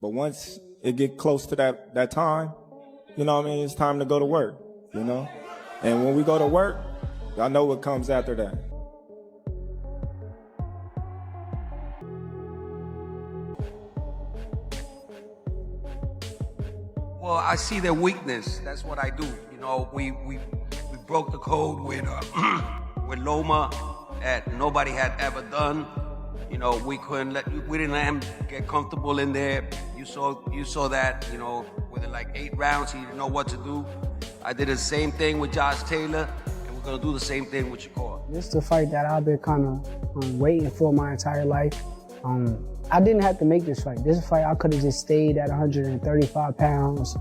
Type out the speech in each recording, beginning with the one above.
But once it get close to that time, you know what I mean, it's time to go to work, you know? And when we go to work, I know what comes after that. Well, I see their weakness. That's what I do. You know, we broke the code with with Loma that nobody had ever done. You know, we didn't let him get comfortable in there. You saw that. You know, within like 8 rounds, he didn't know what to do. I did the same thing with Josh Taylor, and we're gonna do the same thing with Shakur. This is the fight that I've been kind of waiting for my entire life. I didn't have to make this fight. This fight, I could have just stayed at 135 pounds,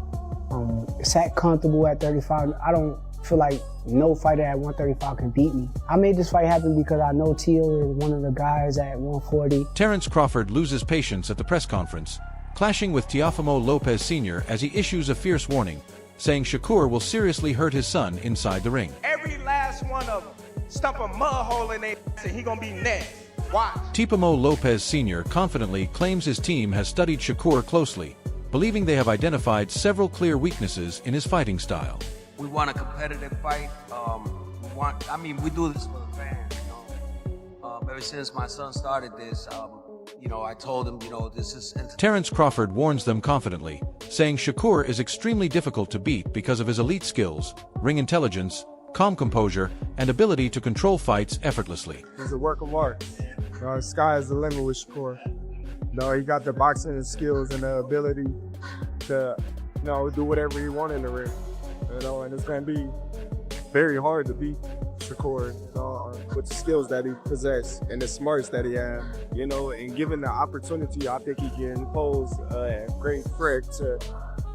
sat comfortable at 35. I don't feel like no fighter at 135 can beat me. I made this fight happen because I know Teal is one of the guys at 140. Terence Crawford loses patience at the press conference, clashing with Teofimo Lopez Sr. as he issues a fierce warning, saying Shakur will seriously hurt his son inside the ring. Every last one of them stump a mud hole in their ass and he gonna be next. Watch. Teofimo Lopez Sr. confidently claims his team has studied Shakur closely, believing they have identified several clear weaknesses in his fighting style. We want a competitive fight. We do this for the fans. You know? Ever since my son started this, you know, I told him, you know, this is. Terence Crawford warns them confidently, saying Shakur is extremely difficult to beat because of his elite skills, ring intelligence, calm composure, and ability to control fights effortlessly. He's a work of art. The sky is the limit with Shakur. He got the boxing skills and the ability to, do whatever he wants in the ring. And it's going to be very hard to beat Shakur with the skills that he possesses and the smarts that he has. And given the opportunity, I think he can pose a great threat to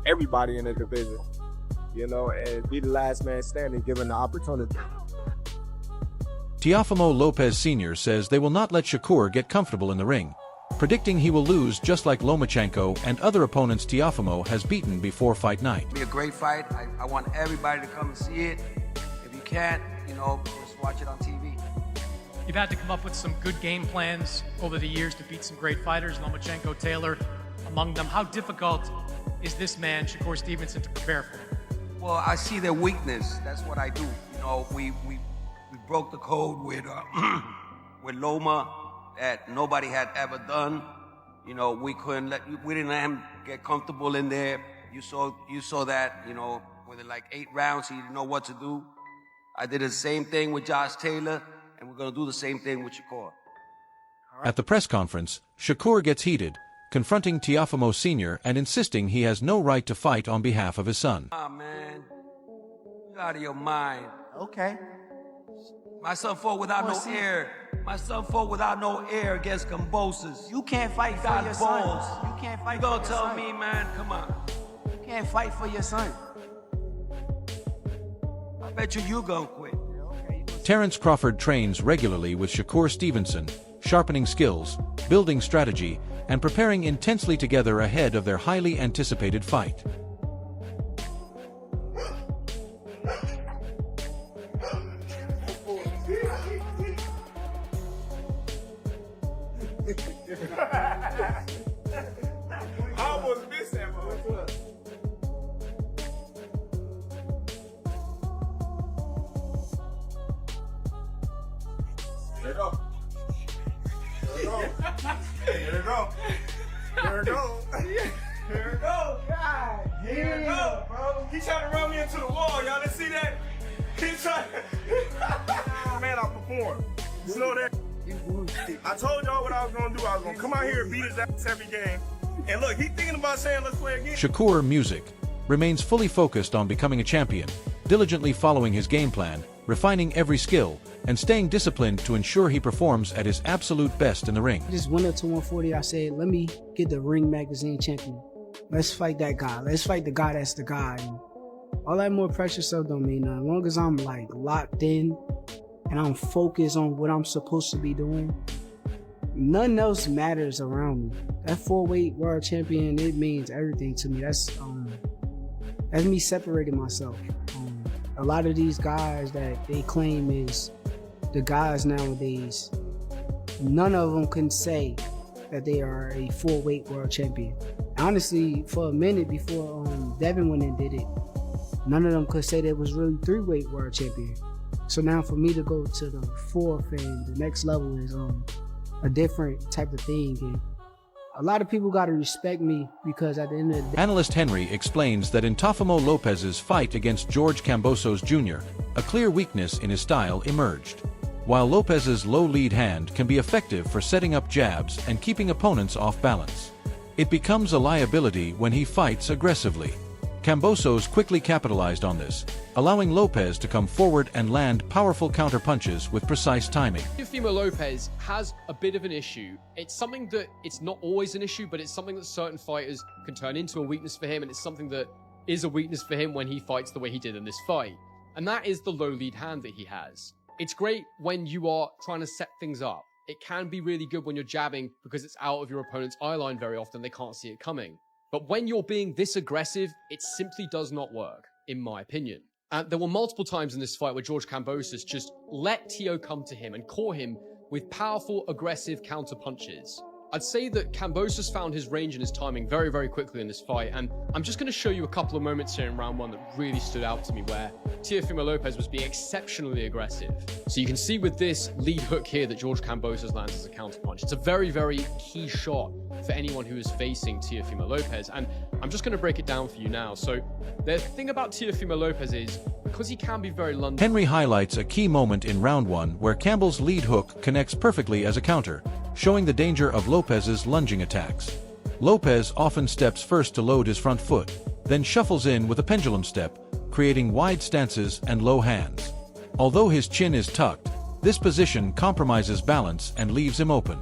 everybody in the division. And be the last man standing given the opportunity. Teofimo Lopez Sr. says they will not let Shakur get comfortable in the ring, predicting he will lose just like Lomachenko and other opponents Teofimo has beaten before fight night. It'll be a great fight. I want everybody to come and see it. If you can't, just watch it on TV. You've had to come up with some good game plans over the years to beat some great fighters, Lomachenko, Taylor, among them. How difficult is this man, Shakur Stevenson, to prepare for? Well, I see their weakness. That's what I do. We broke the code with with Loma that nobody had ever done. We didn't let him get comfortable in there. You saw that. Within like 8 rounds, he didn't know what to do. I did the same thing with Josh Taylor, and we're gonna do the same thing with Shakur. At the press conference, Shakur gets heated, confronting Teofimo Sr. and insisting he has no right to fight on behalf of his son. Ah, man, you're out of your mind. Okay. My son fought without no air. My son fought without no air against Cambosis. You can't fight for your balls. son. You can't fight You for gonna your tell son. me, man? Come on. You can't fight for your son. I bet you gonna quit. Terence Crawford trains regularly with Shakur Stevenson, sharpening skills, building strategy, and preparing intensely together ahead of their highly anticipated fight. I almost missed that one. There you go. There you go. There you go. There you go. God, here you go, bro. He trying to run me into the wall. Y'all didn't see that? He trying. Man, I performed. You know that? I told y'all what I was gonna do. I was gonna come out here and beat his ass every game. And look, he's thinking about saying, let's play again. Shakur Music remains fully focused on becoming a champion, diligently following his game plan, refining every skill, and staying disciplined to ensure he performs at his absolute best in the ring. I just went up to 140. I said, let me get the Ring Magazine champion. Let's fight that guy. Let's fight the guy that's the guy. And all that more pressure stuff don't mean nothing. As long as I'm like locked in and I'm focused on what I'm supposed to be doing, nothing else matters around me. That 4-weight world champion, it means everything to me. That's me separating myself. A lot of these guys that they claim is the guys nowadays, none of them can say that they are a 4-weight world champion. Honestly, for a minute before Devin went and did it, none of them could say they was really 3-weight world champion. So now for me to go to the 4th and the next level is a different type of thing. And a lot of people got to respect me because at the end of the day, Analyst Henry explains that in Teofimo Lopez's fight against George Kambosos Jr., a clear weakness in his style emerged. While Lopez's low lead hand can be effective for setting up jabs and keeping opponents off balance, it becomes a liability when he fights aggressively. Kambosos quickly capitalized on this, allowing Lopez to come forward and land powerful counter-punches with precise timing. Teofimo Lopez has a bit of an issue. It's something that it's not always an issue, but it's something that certain fighters can turn into a weakness for him, and it's something that is a weakness for him when he fights the way he did in this fight. And that is the low lead hand that he has. It's great when you are trying to set things up. It can be really good when you're jabbing because it's out of your opponent's eye line very often. They can't see it coming. But when you're being this aggressive, it simply does not work, in my opinion. And there were multiple times in this fight where George Kambosos just let Teo come to him and caught him with powerful, aggressive counter punches. I'd say that Kambosos found his range and his timing very, very quickly in this fight, and I'm just going to show you a couple of moments here in round 1 that really stood out to me where Teofimo Lopez was being exceptionally aggressive. So you can see with this lead hook here that George Kambosos lands as a counterpunch. It's a very, very key shot for anyone who is facing Teofimo Lopez, and I'm just going to break it down for you now. So the thing about Teofimo Lopez is, because he can be very London... Henry highlights a key moment in round 1 where Campbell's lead hook connects perfectly as a counter, showing the danger of Lopez's lunging attacks. Lopez often steps first to load his front foot, then shuffles in with a pendulum step, creating wide stances and low hands. Although his chin is tucked, this position compromises balance and leaves him open.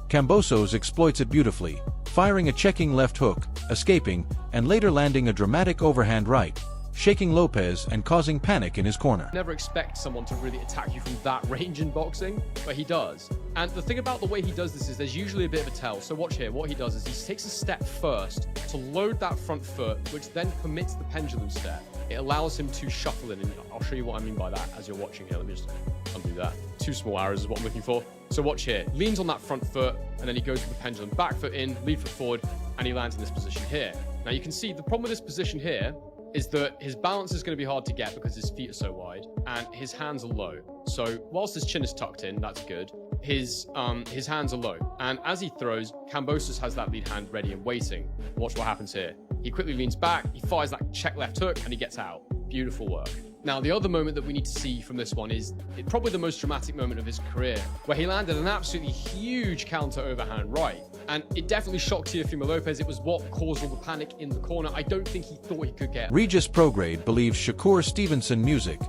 Kambosos exploits it beautifully, firing a checking left hook, escaping, and later landing a dramatic overhand right, shaking Lopez and causing panic in his corner. Never expect someone to really attack you from that range in boxing, but he does. And the thing about the way he does this is there's usually a bit of a tell. So watch here, what he does is he takes a step first to load that front foot, which then permits the pendulum step. It allows him to shuffle in, and I'll show you what I mean by that as you're watching here. Let me just undo that. 2 small arrows is what I'm looking for. So watch here, leans on that front foot, and then he goes with the pendulum, back foot in, lead foot forward, and he lands in this position here. Now you can see the problem with this position here is that his balance is going to be hard to get because his feet are so wide and his hands are low. So whilst his chin is tucked in, that's good, his hands are low. And as he throws, Kambosos has that lead hand ready and waiting. Watch what happens here. He quickly leans back, he fires that check left hook, and he gets out. Beautiful work. Now, the other moment that we need to see from this one is probably the most dramatic moment of his career, where he landed an absolutely huge counter overhand right. And it definitely shocked Teofimo Lopez. It was what caused all the panic in the corner. I don't think he thought he could get. Regis Prograde believes Shakur Stevenson music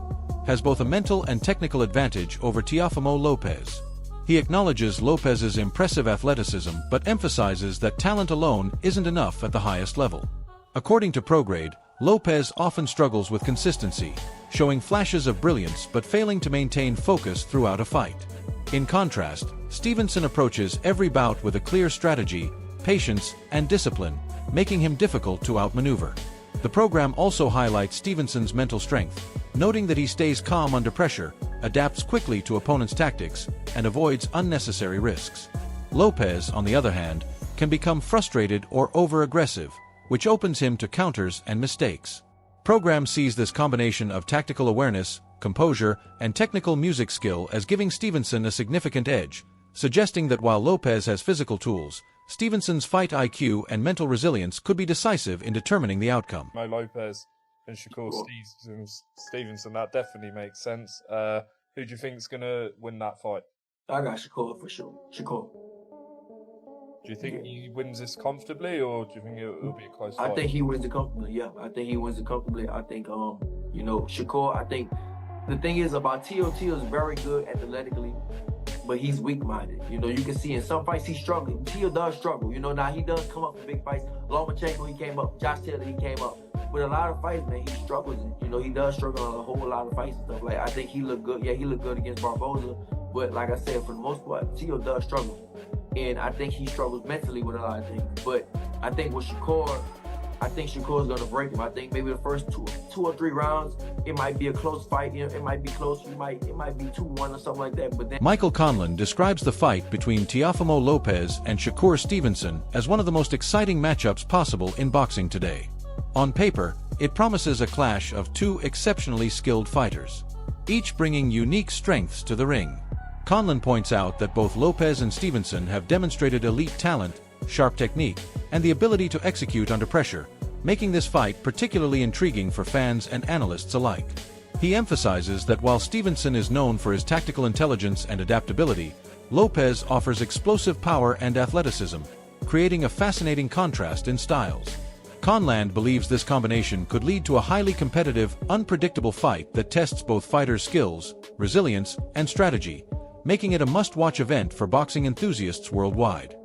has both a mental and technical advantage over Teofimo Lopez. He acknowledges Lopez's impressive athleticism, but emphasizes that talent alone isn't enough at the highest level. According to Prograde, Lopez often struggles with consistency, showing flashes of brilliance but failing to maintain focus throughout a fight. In contrast, Stevenson approaches every bout with a clear strategy, patience, and discipline, making him difficult to outmaneuver. The program also highlights Stevenson's mental strength, noting that he stays calm under pressure, adapts quickly to opponents' tactics, and avoids unnecessary risks. Lopez, on the other hand, can become frustrated or over-aggressive, which opens him to counters and mistakes. Program sees this combination of tactical awareness, composure, and technical music skill as giving Stevenson a significant edge, suggesting that while Lopez has physical tools, Stevenson's fight IQ and mental resilience could be decisive in determining the outcome. Lopez and Shakur Stevenson, that definitely makes sense. Who do you think's going to win that fight? I got Shakur for sure. Shakur. Do you think he wins this comfortably, or do you think it'll be a close fight? I think he wins it comfortably, yeah. I think he wins it comfortably. I think, Shakur, I think the thing is about Teo is very good athletically, but he's weak-minded. You can see in some fights he's struggling. Teo does struggle. Now he does come up for big fights. Lomachenko, he came up. Josh Taylor, he came up. With a lot of fights, man, he struggles. He does struggle on a whole lot of fights and stuff. Like, I think he looked good. Yeah, he looked good against Barboza. But like I said, for the most part, Teo does struggle. And I think he struggles mentally with a lot of things. But I think with Shakur, I think Shakur's gonna break him. I think maybe the first two or three rounds, it might be a close fight. You know, it might be close. It might be 2-1 or something like that. But then Michael Conlon describes the fight between Teofimo Lopez and Shakur Stevenson as one of the most exciting matchups possible in boxing today. On paper, it promises a clash of two exceptionally skilled fighters, each bringing unique strengths to the ring. Conlon points out that both Lopez and Stevenson have demonstrated elite talent, sharp technique, and the ability to execute under pressure, making this fight particularly intriguing for fans and analysts alike. He emphasizes that while Stevenson is known for his tactical intelligence and adaptability, Lopez offers explosive power and athleticism, creating a fascinating contrast in styles. Conlon believes this combination could lead to a highly competitive, unpredictable fight that tests both fighters' skills, resilience, and strategy, making it a must-watch event for boxing enthusiasts worldwide.